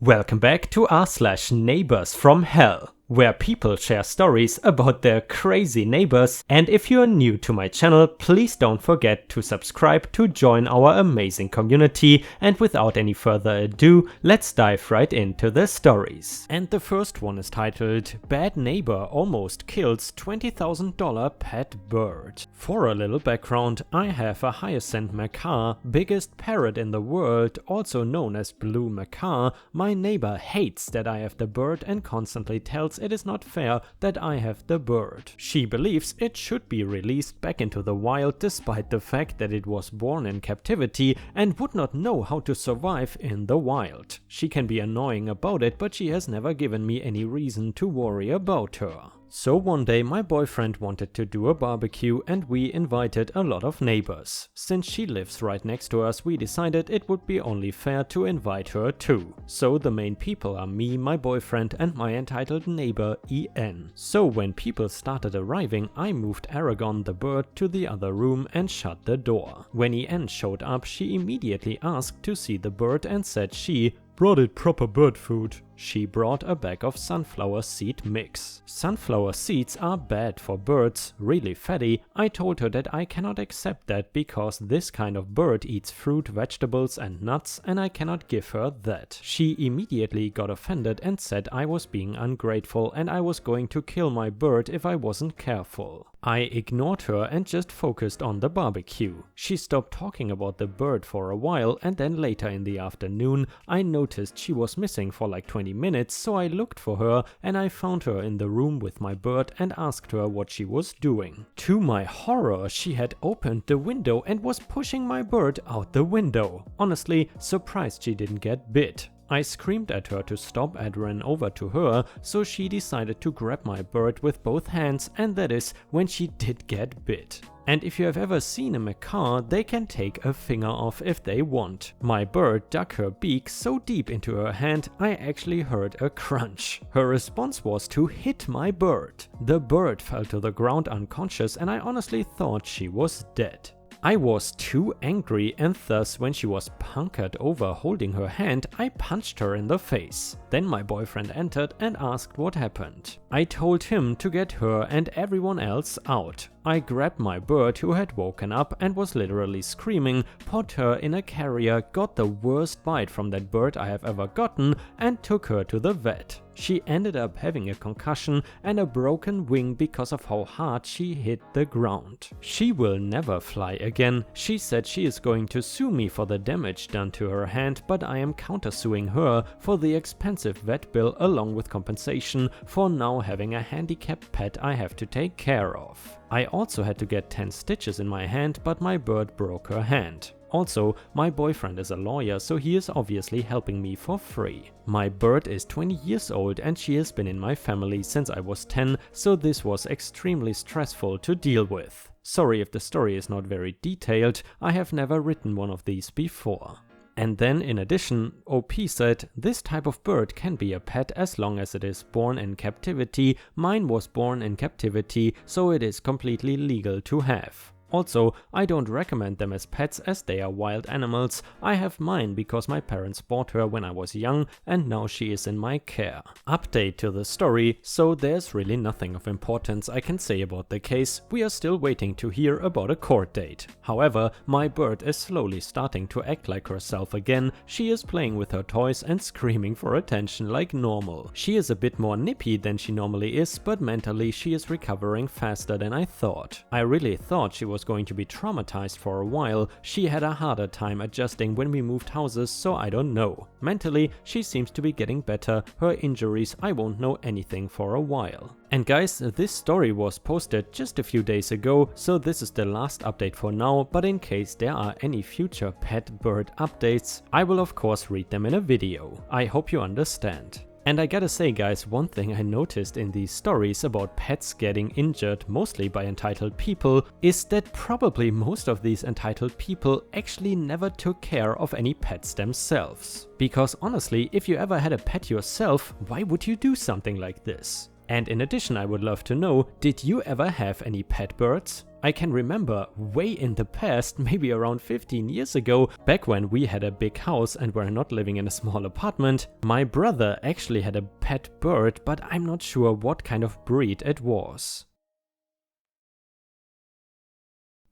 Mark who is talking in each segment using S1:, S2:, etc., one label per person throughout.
S1: Welcome back to r/Neighbors from Hell, where people share stories about their crazy neighbors. And if you're new to my channel, please don't forget to subscribe to join our amazing community. And without any further ado, let's dive right into the stories. And the first one is titled Bad Neighbor Almost Kills $20,000 Pet Bird. For a little background, I have a hyacinth macaw, biggest parrot in the world, also known as blue macaw. My neighbor hates that I have the bird and constantly tells it is not fair that I have the bird. She believes it should be released back into the wild despite the fact that it was born in captivity and would not know how to survive in the wild. She can be annoying about it, but she has never given me any reason to worry about her. So one day my boyfriend wanted to do a barbecue and we invited a lot of neighbors. Since she lives right next to us, we decided it would be only fair to invite her too. So the main people are me, my boyfriend and my entitled neighbor En. So when people started arriving, I moved Aragon the bird to the other room and shut the door. When En showed up, she immediately asked to see the bird and said she brought it proper bird food. She brought a bag of sunflower seed mix. Sunflower seeds are bad for birds, really fatty. I told her that I cannot accept that because this kind of bird eats fruit, vegetables and nuts and I cannot give her that. She immediately got offended and said I was being ungrateful and I was going to kill my bird if I wasn't careful. I ignored her and just focused on the barbecue. She stopped talking about the bird for a while and then later in the afternoon I noticed she was missing for like 20 minutes, so I looked for her and I found her in the room with my bird and asked her what she was doing. To my horror, she had opened the window and was pushing my bird out the window. Honestly, surprised she didn't get bit. I screamed at her to stop and ran over to her, so she decided to grab my bird with both hands, and that is when she did get bit. And if you have ever seen a macaw, they can take a finger off if they want. My bird dug her beak so deep into her hand, I actually heard a crunch. Her response was to hit my bird. The bird fell to the ground unconscious and I honestly thought she was dead. I was too angry and thus when she was punkered over holding her hand, I punched her in the face. Then my boyfriend entered and asked what happened. I told him to get her and everyone else out. I grabbed my bird who had woken up and was literally screaming, put her in a carrier, got the worst bite from that bird I have ever gotten and took her to the vet. She ended up having a concussion and a broken wing because of how hard she hit the ground. She will never fly again. She said she is going to sue me for the damage done to her hand, but I am countersuing her for the expensive vet bill along with compensation for now having a handicapped pet I have to take care of. I also had to get 10 stitches in my hand, but my bird broke her hand. Also, my boyfriend is a lawyer, so he is obviously helping me for free. My bird is 20 years old and she has been in my family since I was 10, so this was extremely stressful to deal with. Sorry if the story is not very detailed, I have never written one of these before. And then in addition, OP said, this type of bird can be a pet as long as it is born in captivity. Mine was born in captivity, so it is completely legal to have. Also, I don't recommend them as pets as they are wild animals. I have mine because my parents bought her when I was young and now she is in my care. Update to the story, so there's really nothing of importance I can say about the case. We are still waiting to hear about a court date. However, my bird is slowly starting to act like herself again. She is playing with her toys and screaming for attention like normal. She is a bit more nippy than she normally is, but mentally she is recovering faster than I thought. I really thought she was going to be traumatized for a while. She had a harder time adjusting when we moved houses, so I don't know. Mentally, she seems to be getting better. Her injuries, I won't know anything for a while. And guys, this story was posted just a few days ago, so this is the last update for now, but in case there are any future pet bird updates, I will of course read them in a video. I hope you understand. And I gotta say guys, one thing I noticed in these stories about pets getting injured, mostly by entitled people, is that probably most of these entitled people actually never took care of any pets themselves. Because honestly, if you ever had a pet yourself, why would you do something like this? And in addition, I would love to know, did you ever have any pet birds? I can remember way in the past, maybe around 15 years ago, back when we had a big house and were not living in a small apartment, my brother actually had a pet bird, but I'm not sure what kind of breed it was.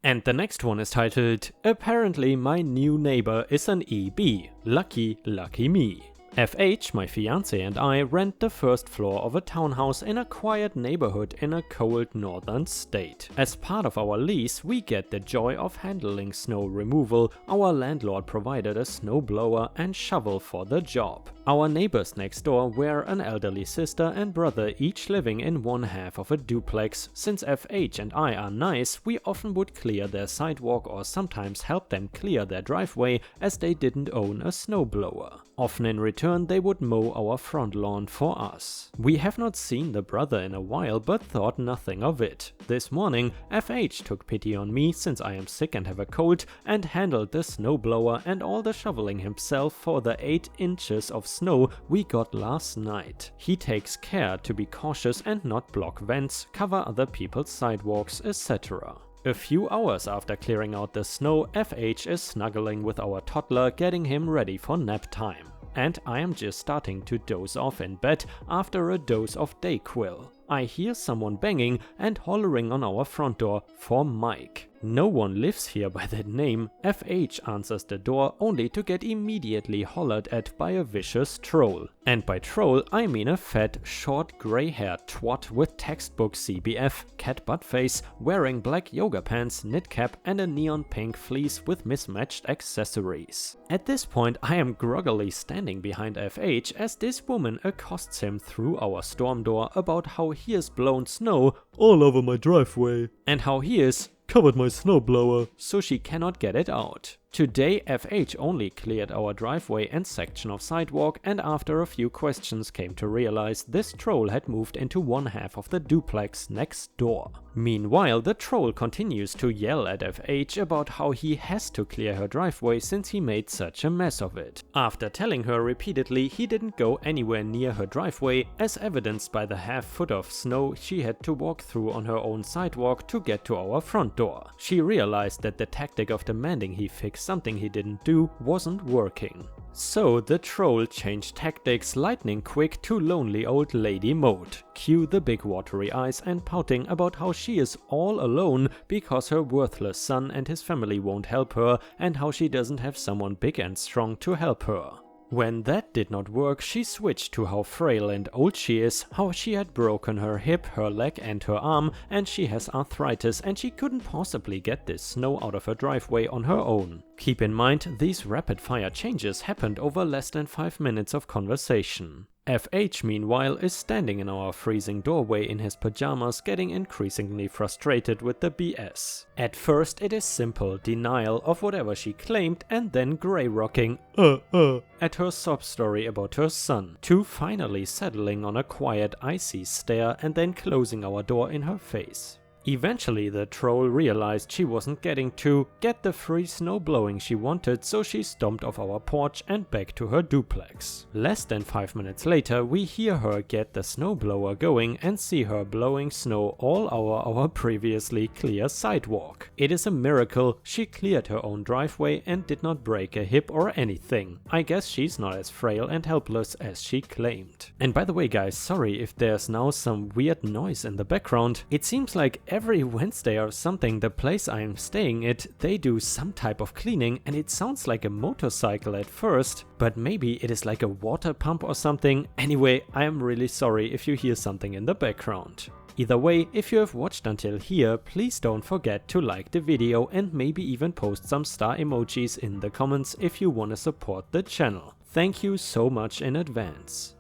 S1: And the next one is titled, Apparently my new neighbor is an EB. Lucky, lucky me. FH, my fiancé, and I rent the first floor of a townhouse in a quiet neighborhood in a cold northern state. As part of our lease, we get the joy of handling snow removal. Our landlord provided a snowblower and shovel for the job. Our neighbors next door were an elderly sister and brother, each living in one half of a duplex. Since FH and I are nice, we often would clear their sidewalk or sometimes help them clear their driveway, as they didn't own a snowblower. Often in return, they would mow our front lawn for us. We have not seen the brother in a while, but thought nothing of it. This morning, FH took pity on me since I am sick and have a cold, and handled the snowblower and all the shoveling himself for the 8 inches of snow we got last night. He takes care to be cautious and not block vents, cover other people's sidewalks, etc. A few hours after clearing out the snow, FH is snuggling with our toddler, getting him ready for nap time. And I am just starting to doze off in bed after a dose of Dayquil. I hear someone banging and hollering on our front door for Mike. No one lives here by that name. FH answers the door only to get immediately hollered at by a vicious troll. And by troll I mean a fat, short, grey-haired twat with textbook CBF, cat butt face, wearing black yoga pants, knit cap and a neon pink fleece with mismatched accessories. At this point I am groggily standing behind FH as this woman accosts him through our storm door about how he has blown snow all over my driveway and how he is covered my snowblower so she cannot get it out. Today FH only cleared our driveway and section of sidewalk, and after a few questions came to realize this troll had moved into one half of the duplex next door. Meanwhile, the troll continues to yell at FH about how he has to clear her driveway since he made such a mess of it. After telling her repeatedly he didn't go anywhere near her driveway, as evidenced by the half foot of snow she had to walk through on her own sidewalk to get to our front door. She realized that the tactic of demanding he fix something he didn't do wasn't working. So the troll changed tactics lightning quick to lonely old lady mode. Cue the big watery eyes and pouting about how she is all alone because her worthless son and his family won't help her, and how she doesn't have someone big and strong to help her. When that did not work, she switched to how frail and old she is, how she had broken her hip, her leg and her arm, and she has arthritis and she couldn't possibly get this snow out of her driveway on her own. Keep in mind, these rapid-fire changes happened over less than 5 minutes of conversation. FH, meanwhile, is standing in our freezing doorway in his pajamas, getting increasingly frustrated with the BS. At first it is simple denial of whatever she claimed, and then grey rocking at her sob story about her son, to finally settling on a quiet icy stare and then closing our door in her face. Eventually the troll realized she wasn't getting to get the free snow blowing she wanted, so she stomped off our porch and back to her duplex. Less than 5 minutes later we hear her get the snowblower going and see her blowing snow all over our previously clear sidewalk. It is a miracle she cleared her own driveway and did not break a hip or anything. I guess she's not as frail and helpless as she claimed. And by the way guys, sorry if there's now some weird noise in the background. It seems like every Wednesday or something, the place I am staying at, they do some type of cleaning, and it sounds like a motorcycle at first, but maybe it is like a water pump or something. Anyway, I am really sorry if you hear something in the background. Either way, if you have watched until here, please don't forget to like the video and maybe even post some star emojis in the comments if you want to support the channel. Thank you so much in advance.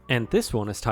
S1: And this one is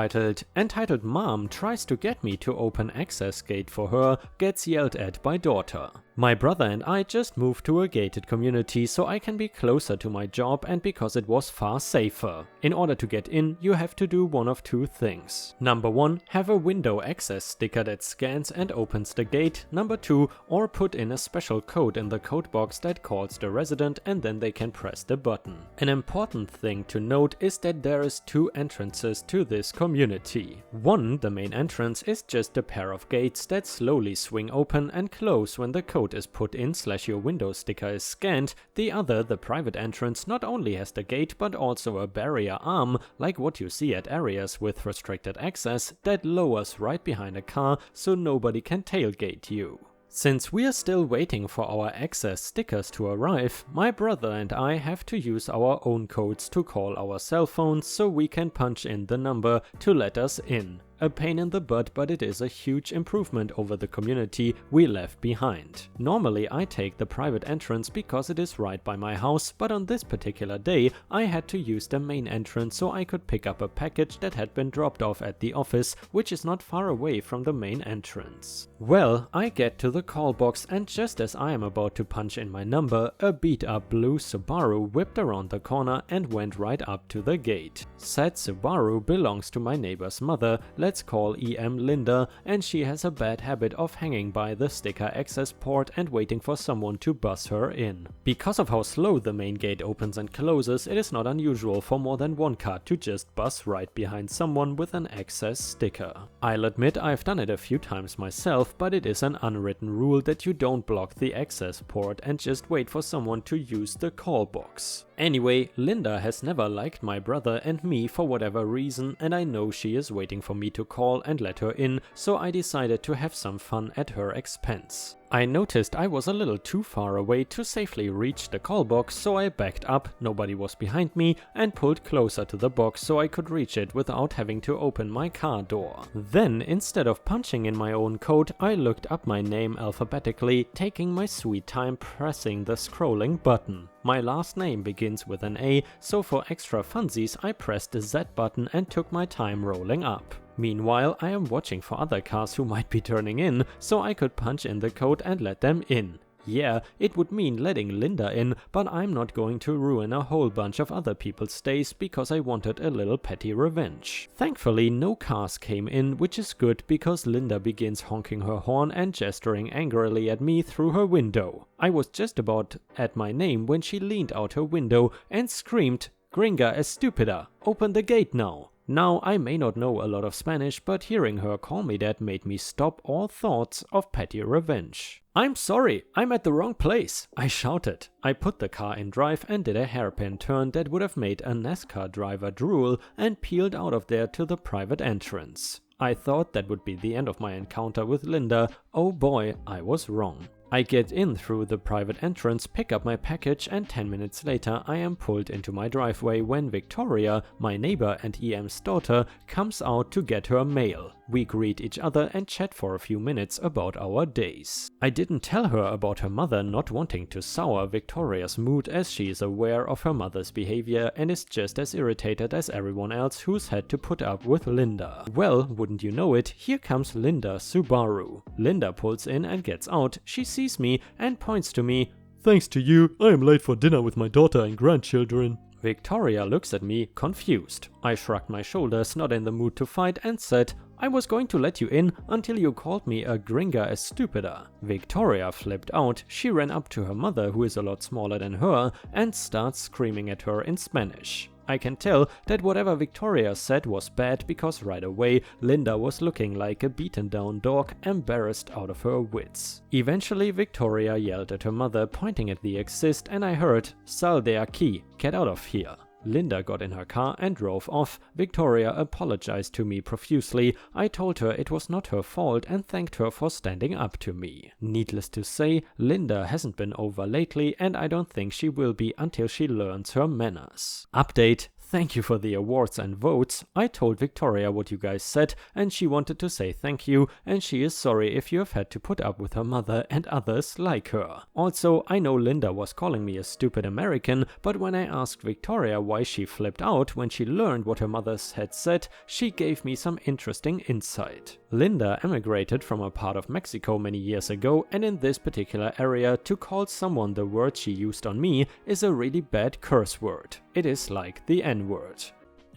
S1: Entitled Mom tries to get me to open access gate for her, gets yelled at by daughter. My brother and I just moved to a gated community so I can be closer to my job and because it was far safer. In order to get in, you have to do one of two things. Number 1, have a window access sticker that scans and opens the gate. Number 2, or put in a special code in the code box that calls the resident and then they can press the button. An important thing to note is that there is 2 entrances to this community. One, the main entrance, is just a pair of gates that slowly swing open and close when the code is put in / your window sticker is scanned. The other, the private entrance, not only has the gate but also a barrier arm, like what you see at areas with restricted access, that lowers right behind a car so nobody can tailgate you. Since we are still waiting for our access stickers to arrive, my brother and I have to use our own codes to call our cell phones so we can punch in the number to let us in. A pain in the butt, but it is a huge improvement over the community we left behind. Normally I take the private entrance because it is right by my house, but on this particular day I had to use the main entrance so I could pick up a package that had been dropped off at the office, which is not far away from the main entrance. Well, I get to the call box and just as I am about to punch in my number, a beat up blue Subaru whipped around the corner and went right up to the gate. Said Subaru belongs to my neighbor's mother. Let's call EM Linda, and she has a bad habit of hanging by the sticker access port and waiting for someone to buzz her in. Because of how slow the main gate opens and closes, it is not unusual for more than one car to just buzz right behind someone with an access sticker. I'll admit I've done it a few times myself, but it is an unwritten rule that you don't block the access port and just wait for someone to use the call box. Anyway, Linda has never liked my brother and me for whatever reason, and I know she is waiting for me to call and let her in, so I decided to have some fun at her expense. I noticed I was a little too far away to safely reach the call box, so I backed up, nobody was behind me, and pulled closer to the box so I could reach it without having to open my car door. Then, instead of punching in my own code, I looked up my name alphabetically, taking my sweet time pressing the scrolling button. My last name begins with an A, so for extra funsies I pressed the Z button and took my time rolling up. Meanwhile, I am watching for other cars who might be turning in, so I could punch in the code and let them in. Yeah, it would mean letting Linda in, but I'm not going to ruin a whole bunch of other people's days because I wanted a little petty revenge. Thankfully, no cars came in, which is good because Linda begins honking her horn and gesturing angrily at me through her window. I was just about at my name when she leaned out her window and screamed, "Gringa estúpida, open the gate now." Now, I may not know a lot of Spanish, but hearing her call me that made me stop all thoughts of petty revenge. "I'm sorry, I'm at the wrong place," I shouted. I put the car in drive and did a hairpin turn that would have made a NASCAR driver drool and peeled out of there to the private entrance. I thought that would be the end of my encounter with Linda. Oh boy, I was wrong. I get in through the private entrance, pick up my package, and 10 minutes later I am pulled into my driveway when Victoria, my neighbor and EM's daughter, comes out to get her mail. We greet each other and chat for a few minutes about our days. I didn't tell her about her mother not wanting to sour Victoria's mood, as she is aware of her mother's behavior and is just as irritated as everyone else who's had to put up with Linda. Well, wouldn't you know it, here comes Linda Subaru. Linda pulls in and gets out. She sees me and points to me.
S2: "Thanks to you, I am late for dinner with my daughter and grandchildren."
S1: Victoria looks at me, confused. I shrugged my shoulders, not in the mood to fight, and said, "I was going to let you in until you called me a gringa estúpida." Victoria flipped out. She ran up to her mother, who is a lot smaller than her, and starts screaming at her in Spanish. I can tell that whatever Victoria said was bad because right away Linda was looking like a beaten down dog, embarrassed out of her wits. Eventually Victoria yelled at her mother, pointing at the exit, and I heard, "Sal de aquí, get out of here." Linda got in her car and drove off. Victoria apologized to me profusely. I told her it was not her fault and thanked her for standing up to me. Needless to say, Linda hasn't been over lately, and I don't think she will be until she learns her manners. Update: thank you for the awards and votes. I told Victoria what you guys said and she wanted to say thank you, and she is sorry if you have had to put up with her mother and others like her. Also, I know Linda was calling me a stupid American, but when I asked Victoria why she flipped out when she learned what her mother had said, she gave me some interesting insight. Linda emigrated from a part of Mexico many years ago, and in this particular area, to call someone the word she used on me is a really bad curse word. It is like the N-word.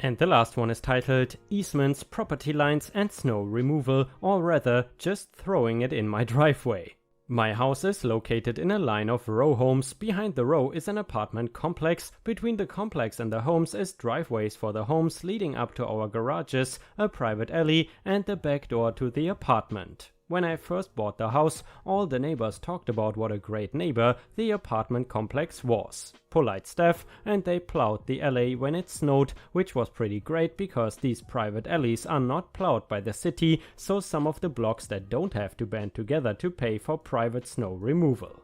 S1: And the last one is titled Easements, Property Lines and Snow Removal, or rather, just throwing it in my driveway. My house is located in a line of row homes. Behind the row is an apartment complex. Between the complex and the homes is driveways for the homes leading up to our garages, a private alley and the back door to the apartment. When I first bought the house, all the neighbors talked about what a great neighbor the apartment complex was. Polite staff, and they plowed the alley when it snowed, which was pretty great because these private alleys are not plowed by the city, so some of the blocks that don't have to band together to pay for private snow removal.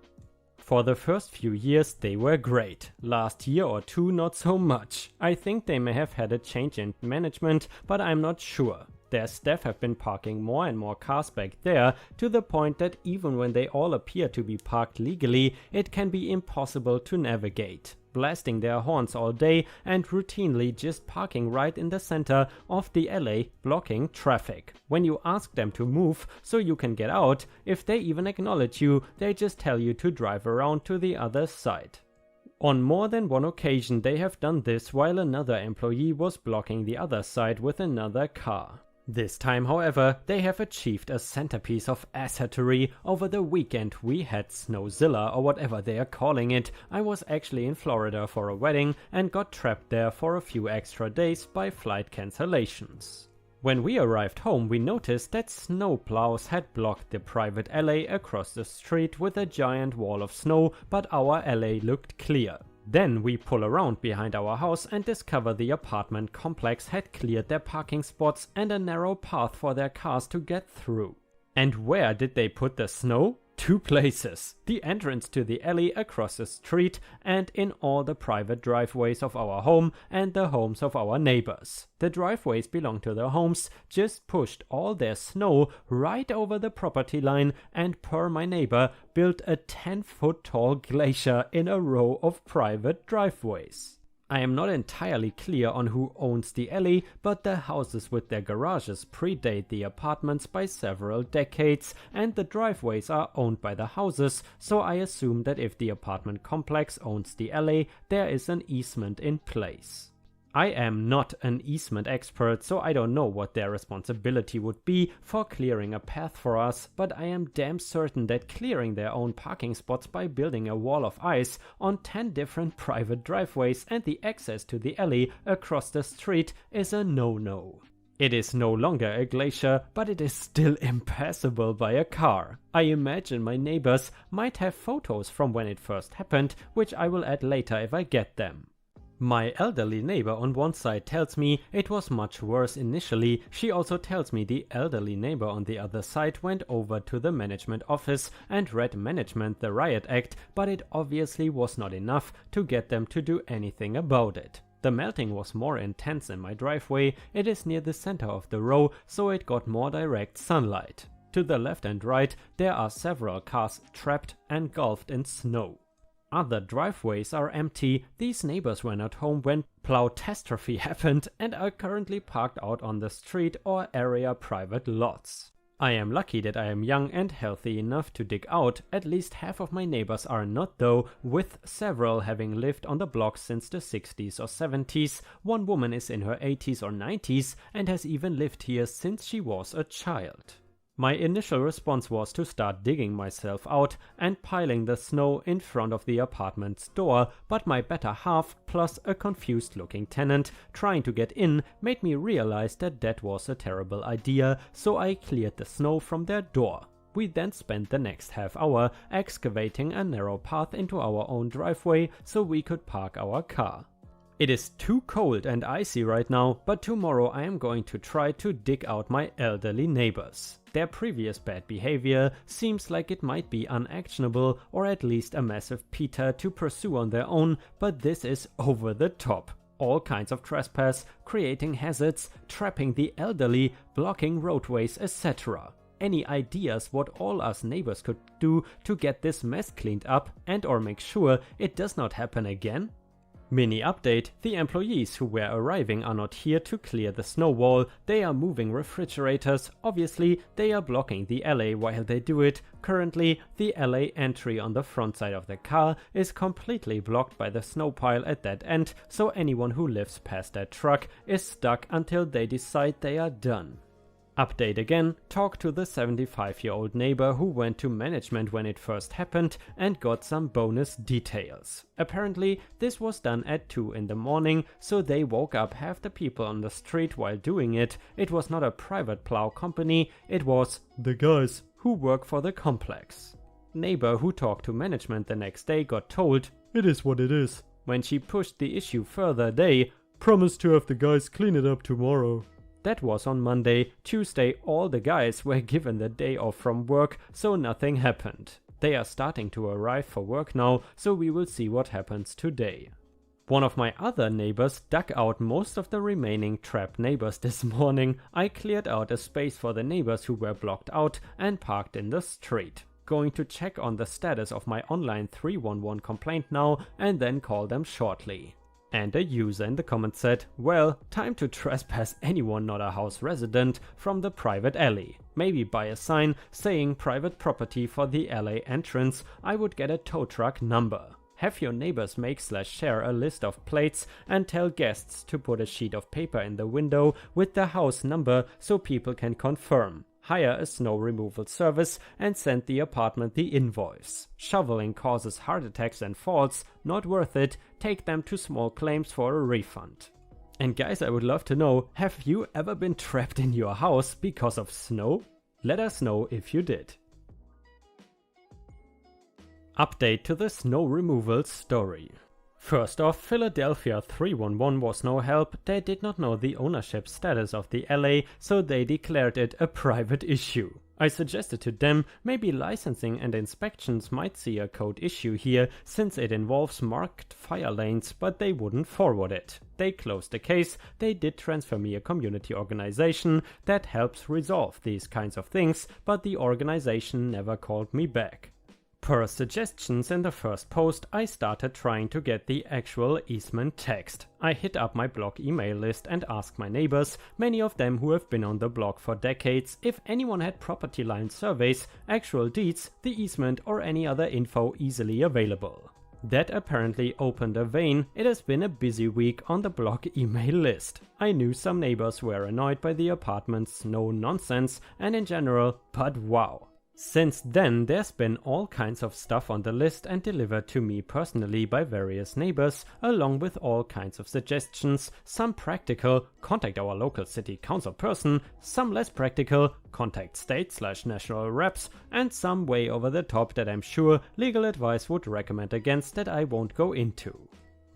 S1: For the first few years they were great. Last year or two not so much. I think they may have had a change in management, but I'm not sure. Their staff have been parking more and more cars back there, to the point that even when they all appear to be parked legally, it can be impossible to navigate. Blasting their horns all day and routinely just parking right in the center of the alley, blocking traffic. When you ask them to move so you can get out, if they even acknowledge you, they just tell you to drive around to the other side. On more than one occasion they have done this while another employee was blocking the other side with another car. This time, however, they have achieved a centerpiece of assettery. Over the weekend we had Snowzilla, or whatever they are calling it. I was actually in Florida for a wedding and got trapped there for a few extra days by flight cancellations. When we arrived home, we noticed that snowplows had blocked the private alley across the street with a giant wall of snow, but our alley looked clear. Then we pull around behind our house and discover the apartment complex had cleared their parking spots and a narrow path for their cars to get through. And where did they put the snow? Two places: the entrance to the alley across the street and in all the private driveways of our home and the homes of our neighbors. The driveways belong to the homes, just pushed all their snow right over the property line and, per my neighbor, built a 10-foot tall glacier in a row of private driveways. I am not entirely clear on who owns the alley, but the houses with their garages predate the apartments by several decades, and the driveways are owned by the houses, so I assume that if the apartment complex owns the alley, there is an easement in place. I am not an easement expert, so I don't know what their responsibility would be for clearing a path for us, but I am damn certain that clearing their own parking spots by building a wall of ice on 10 different private driveways and the access to the alley across the street is a no-no. It is no longer a glacier, but it is still impassable by a car. I imagine my neighbors might have photos from when it first happened, which I will add later if I get them. My elderly neighbor on one side tells me it was much worse initially. She also tells me the elderly neighbor on the other side went over to the management office and read Management the Riot Act, but it obviously was not enough to get them to do anything about it. The melting was more intense in my driveway. It is near the center of the row, so it got more direct sunlight. To the left and right there are several cars trapped and engulfed in snow. Other driveways are empty. These neighbors were not home when plowtastrophe happened and are currently parked out on the street or area private lots. I am lucky that I am young and healthy enough to dig out. At least half of my neighbors are not though, with several having lived on the block since the 60s or 70s. One woman is in her 80s or 90s and has even lived here since she was a child. My initial response was to start digging myself out and piling the snow in front of the apartment's door, but my better half, plus a confused looking tenant trying to get in, made me realize that that was a terrible idea, so I cleared the snow from their door. We then spent the next half hour excavating a narrow path into our own driveway so we could park our car. It is too cold and icy right now, but tomorrow I am going to try to dig out my elderly neighbors. Their previous bad behavior seems like it might be unactionable or at least a massive PETA to pursue on their own, but this is over the top. all kinds of trespass, creating hazards, trapping the elderly, blocking roadways, etc. Any ideas what all us neighbors could do to get this mess cleaned up and or make sure it does not happen again? Mini update, the employees who were arriving are not here to clear the snow wall, they are moving refrigerators, obviously they are blocking the alley while they do it. Currently, the alley entry on the front side of the car is completely blocked by the snow pile at that end, so anyone who lives past that truck is stuck until they decide they are done. Update again, talk to the 75-year-old neighbor who went to management when it first happened and got some bonus details. Apparently this was done at 2 in the morning, so they woke up half the people on the street while doing it. It was not a private plow company, it was
S2: The guys.
S1: who work for the complex. Neighbor who talked to management the next day got told,
S2: It is what it is.
S1: when she pushed the issue further, they
S2: Promise to have the guys clean it up tomorrow.
S1: That was on Monday. Tuesday, all the guys were given the day off from work, so nothing happened. They are starting to arrive for work now, so we will see what happens today. One of my other neighbors dug out most of the remaining trapped neighbors this morning. I cleared out a space for the neighbors who were blocked out and parked in the street. Going to check on the status of my online 311 complaint now and then call them shortly. And a user in the comments said, well, time to trespass anyone not a house resident from the private alley. Maybe buy a sign saying private property for the alley entrance. I would get a tow truck number. Have your neighbors make/share a list of plates and tell guests to put a sheet of paper in the window with the house number so people can confirm. Hire a snow removal service and send the apartment the invoice. Shoveling causes heart attacks and falls, not worth it, take them to small claims for a refund. And guys, I would love to know, have you ever been trapped in your house because of snow? Let us know if you did. Update to the snow removal story. First off, Philadelphia 311 was no help. They did not know the ownership status of the alley, so they declared it a private issue. I suggested to them maybe licensing and inspections might see a code issue here since it involves marked fire lanes, but they wouldn't forward it. They closed the case. They did transfer me a community organization that helps resolve these kinds of things, but the organization never called me back. Per suggestions in the first post, I started trying to get the actual easement text. I hit up my blog email list and asked my neighbors, many of them who have been on the blog for decades, if anyone had property line surveys, actual deeds, the easement or any other info easily available. That apparently opened a vein. It has been a busy week on the blog email list. I knew some neighbors were annoyed by the apartment's no nonsense and in general, but wow. Since then, there's been all kinds of stuff on the list and delivered to me personally by various neighbors, along with all kinds of suggestions, some practical, contact our local city council person, some less practical, contact state/national reps, and some way over the top that I'm sure legal advice would recommend against that I won't go into.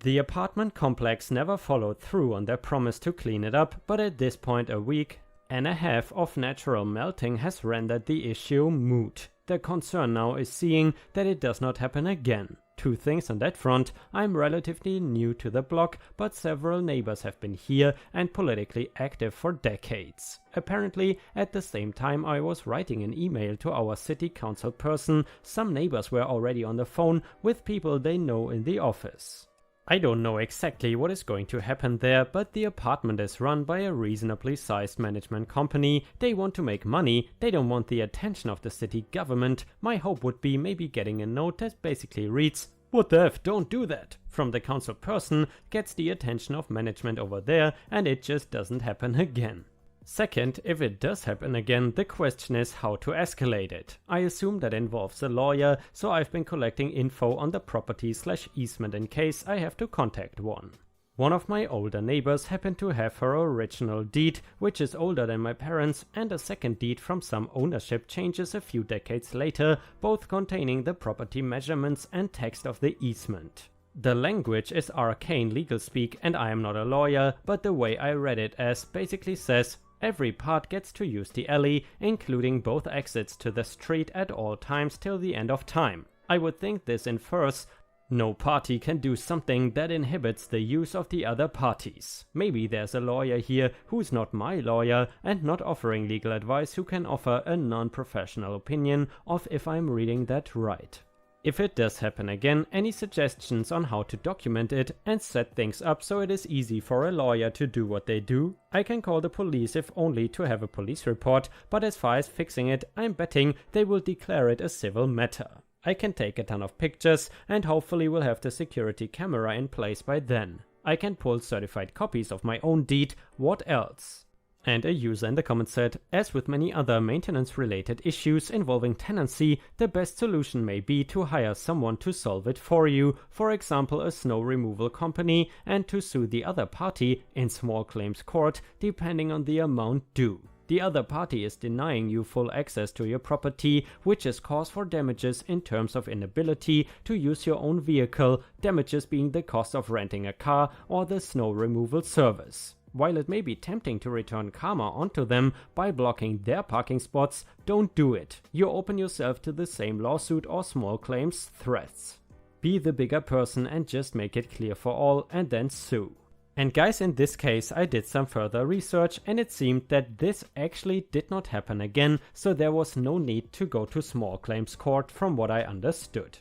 S1: The apartment complex never followed through on their promise to clean it up, but at this point a week and a half of natural melting has rendered the issue moot. The concern now is seeing that it does not happen again. Two things on that front: I'm relatively new to the block, but several neighbors have been here and politically active for decades. Apparently, at the same time I was writing an email to our city council person, some neighbors were already on the phone with people they know in the office. I don't know exactly what is going to happen there, but the apartment is run by a reasonably sized management company. They want to make money, they don't want the attention of the city government. My hope would be maybe getting a note that basically reads, "What the F, don't do that," from the council person, gets the attention of management over there, and it just doesn't happen again. Second, if it does happen again, the question is how to escalate it. I assume that involves a lawyer, so I've been collecting info on the property/easement in case I have to contact one. One of my older neighbors happened to have her original deed, which is older than my parents, and a second deed from some ownership changes a few decades later, both containing the property measurements and text of the easement. The language is arcane legal speak and I am not a lawyer, but the way I read it as basically says, every part gets to use the alley, including both exits to the street at all times till the end of time. I would think this infers No party can do something that inhibits the use of the other parties. Maybe there's a lawyer here who's not my lawyer and not offering legal advice who can offer a non-professional opinion of if I'm reading that right. If it does happen again, any suggestions on how to document it and set things up so it is easy for a lawyer to do what they do? I can call the police if only to have a police report, but as far as fixing it, I'm betting they will declare it a civil matter. I can take a ton of pictures and hopefully will have the security camera in place by then. I can pull certified copies of my own deed, what else? And a user in the comments said, as with many other maintenance related issues involving tenancy, the best solution may be to hire someone to solve it for you, for example a snow removal company, and to sue the other party in small claims court depending on the amount due. The other party is denying you full access to your property, which is cause for damages in terms of inability to use your own vehicle, damages being the cost of renting a car or the snow removal service. While it may be tempting to return karma onto them by blocking their parking spots, don't do it. You open yourself to the same lawsuit or small claims threats. Be the bigger person and just make it clear for all and then sue. And guys, in this case I did some further research and it seemed that this actually did not happen again, so there was no need to go to small claims court from what I understood.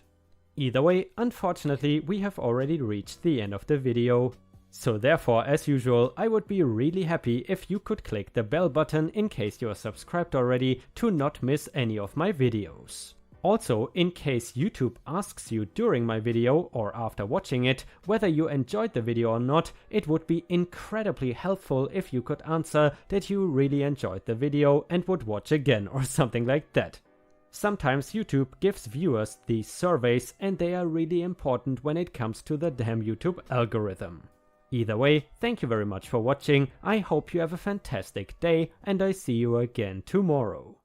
S1: Either way, unfortunately we have already reached the end of the video. So therefore, as usual, I would be really happy if you could click the bell button in case you are subscribed already to not miss any of my videos. Also, in case YouTube asks you during my video or after watching it whether you enjoyed the video or not, it would be incredibly helpful if you could answer that you really enjoyed the video and would watch again or something like that. Sometimes YouTube gives viewers these surveys and they are really important when it comes to the damn YouTube algorithm. Either way, thank you very much for watching, I hope you have a fantastic day and I see you again tomorrow.